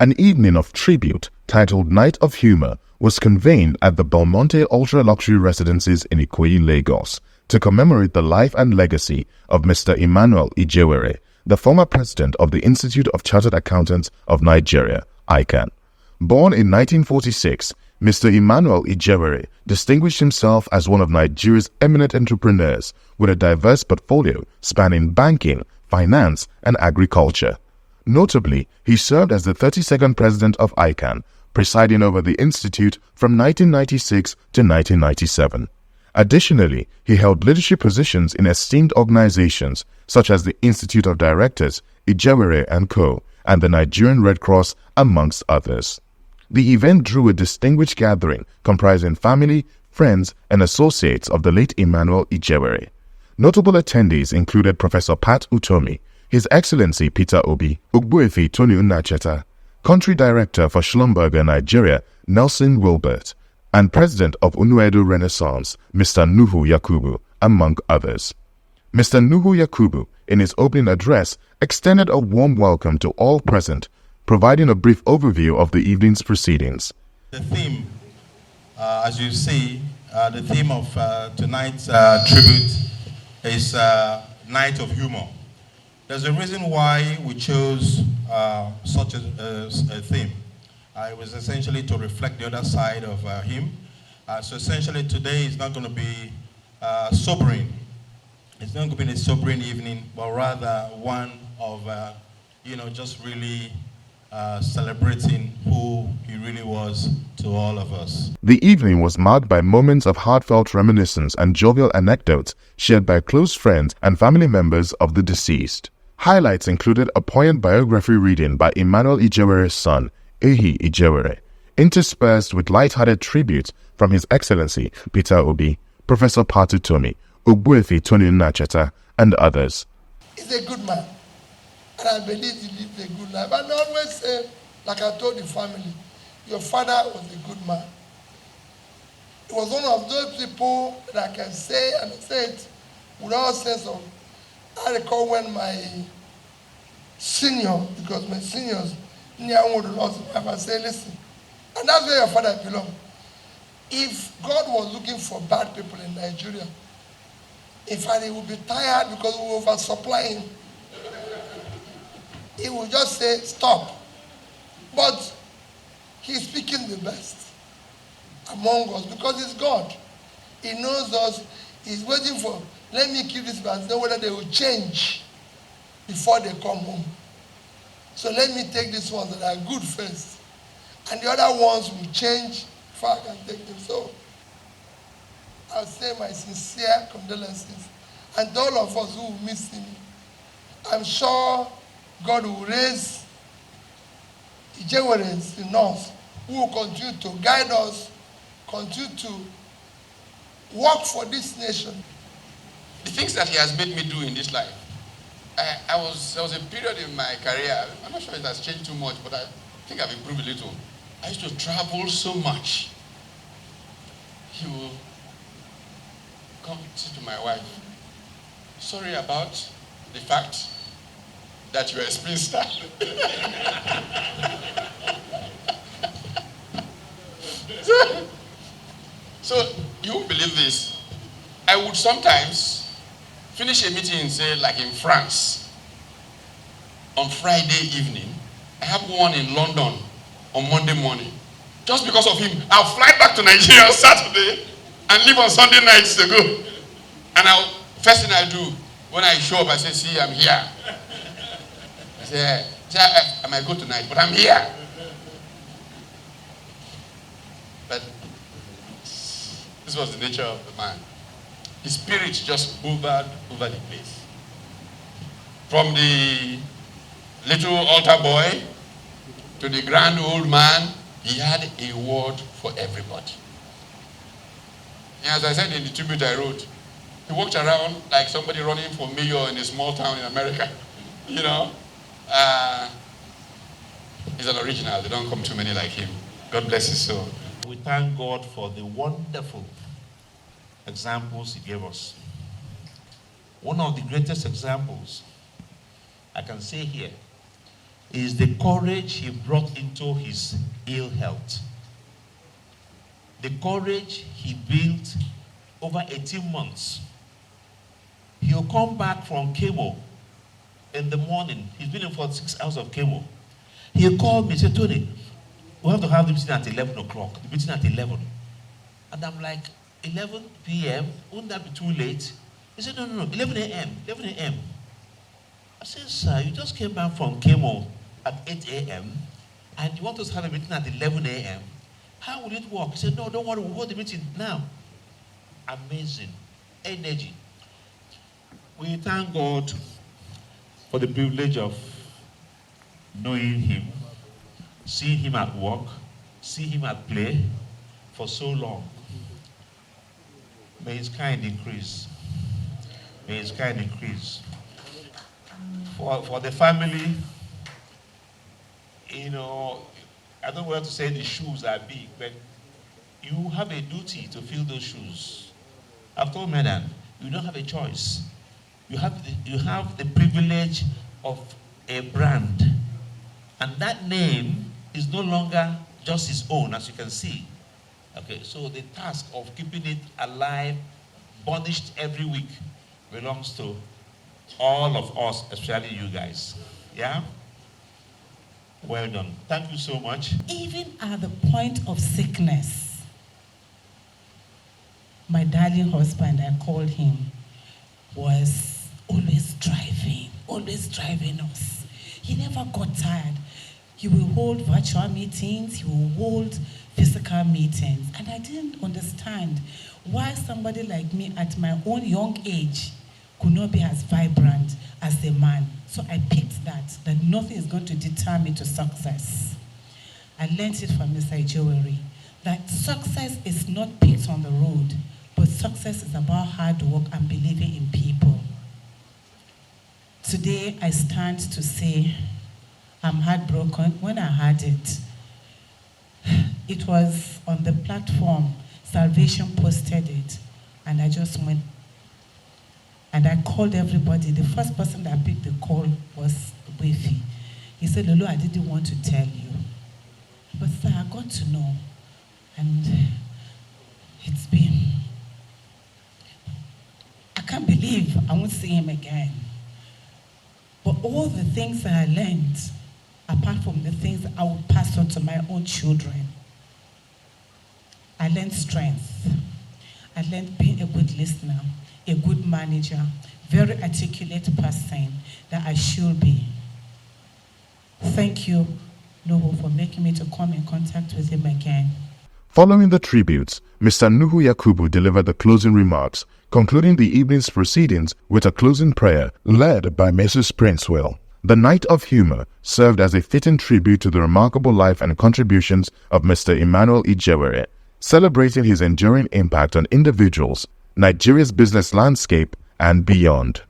An evening of tribute titled Night of Humour was convened at the Belmonte ultra-luxury residences in Ikoyi, Lagos, to commemorate the life and legacy of Mr. Emmanuel Ijewere, the former president of the Institute of Chartered Accountants of Nigeria, ICAN. Born in 1946, Mr. Emmanuel Ijewere distinguished himself as one of Nigeria's eminent entrepreneurs with a diverse portfolio spanning banking, finance, and agriculture. Notably, he served as the 32nd president of ICAN, presiding over the institute from 1996 to 1997. Additionally, he held leadership positions in esteemed organizations such as the Institute of Directors, Ijewere & Co., and the Nigerian Red Cross, amongst others. The event drew a distinguished gathering comprising family, friends, and associates of the late Emmanuel Ijewere. Notable attendees included Professor Pat Utomi, His Excellency Peter Obi, Ogbuefi Tony Nnacheta, Country Director for Schlumberger Nigeria, Nelson Wilbert, and President of Unuedo Renaissance, Mr. Nuhu Yakubu, among others. Mr. Nuhu Yakubu, in his opening address, extended a warm welcome to all present, providing a brief overview of the evening's proceedings. The theme, as you see, the theme of tonight's tribute is Night of Humour. There's a reason why we chose such a theme. It was essentially to reflect the other side of him. So essentially today is not going to be sobering. It's not going to be a sobering evening, but rather one of, just really celebrating who he really was to all of us. The evening was marked by moments of heartfelt reminiscence and jovial anecdotes shared by close friends and family members of the deceased. Highlights included a poignant biography reading by Emmanuel Ijewere's son, Ehi Ijewere, interspersed with light-hearted tributes from His Excellency Peter Obi, Professor Patu Tomi, Ogbuefi Tony Nnacheta, and others. He's a good man, and I believe he lived a good life. And I always say, like I told the family, your father was a good man. He was one of those people that I can say, and I say it with all sense of. I recall when my senior, because my seniors near would lost his wife, I say, listen, and that's where your father belongs. If God was looking for bad people in Nigeria, in fact, he would be tired because we oversupply him. He would just say, stop. But he's picking the best among us because he's God. He knows us. He's waiting for, let me keep this man, know whether they will change before they come home. So let me take these ones that are good first. And the other ones will change before I can take them. So I'll say my sincere condolences. And to all of us who will miss him, I'm sure God will raise Ijeweres in us who will continue to guide us, continue to work for this nation. The things that he has made me do in this life, there was a period in my career, I'm not sure it has changed too much, but I think I've improved a little. I used to travel so much. He will come to my wife. Sorry about the fact that you are a spinster. So you won't believe this. I would sometimes finish a meeting, say, like in France, on Friday evening. I have one in London on Monday morning. Just because of him, I'll fly back to Nigeria on Saturday and leave on Sunday nights to go. And first thing I do, when I show up, I say, see, I'm here. I say, I might go tonight, but I'm here. But this was the nature of the man. His spirit just hovered over the place. From the little altar boy to the grand old man, he had a word for everybody. And as I said in the tribute I wrote, he walked around like somebody running for mayor in a small town in America. You know? He's an original. They don't come too many like him. God bless his soul. We thank God for the wonderful examples he gave us. One of the greatest examples I can say here is the courage he brought into his ill health. The courage he built over 18 months. He'll come back from chemo in the morning. He's been in for 6 hours of chemo. He'll call me and say, Tony, we have to have the meeting at 11 o'clock. The meeting at 11. And I'm like, 11 p.m.? Wouldn't that be too late? He said, no, 11 a.m., 11 a.m. I said, sir, you just came back from chemo at 8 a.m. and you want us to have a meeting at 11 a.m.? How will it work? He said, no, don't worry, we'll hold the meeting now. Amazing. Energy. We thank God for the privilege of knowing him, seeing him at work, seeing him at play for so long. May his kind increase. May his kind increase. For the family, you know, I don't want to say the shoes are big, but you have a duty to fill those shoes. I've told Madam, you don't have a choice. You have the privilege of a brand. And that name is no longer just his own, as you can see. Okay, so the task of keeping it alive, burnished every week, belongs to all of us, especially you guys. Yeah? Well done. Thank you so much. Even at the point of sickness, my darling husband, I called him, was always driving us. He never got tired. He will hold virtual meetings, he will hold physical meetings. And I didn't understand why somebody like me at my own young age could not be as vibrant as the man. So I picked that nothing is going to deter me to success. I learned it from Mr. Ijewere, that success is not picked on the road, but success is about hard work and believing in people. Today, I stand to say I'm heartbroken. When I heard it, it was on the platform, Salvation posted it, and I just went, and I called everybody. The first person that picked the call was Wefi. He said, Lolo, I didn't want to tell you, but sir, I got to know, and it's been, I can't believe I won't see him again. But all the things that I learned, apart from the things I would pass on to my own children, I learned strength. I learned being a good listener, a good manager, very articulate person that I should be. Thank you, Nuhu, for making me to come in contact with him again. Following the tributes, Mr. Nuhu Yakubu delivered the closing remarks, concluding the evening's proceedings with a closing prayer led by Mrs. Princewell. The Night of Humour served as a fitting tribute to the remarkable life and contributions of Mr. Emmanuel Ijewere, celebrating his enduring impact on individuals, Nigeria's business landscape, and beyond.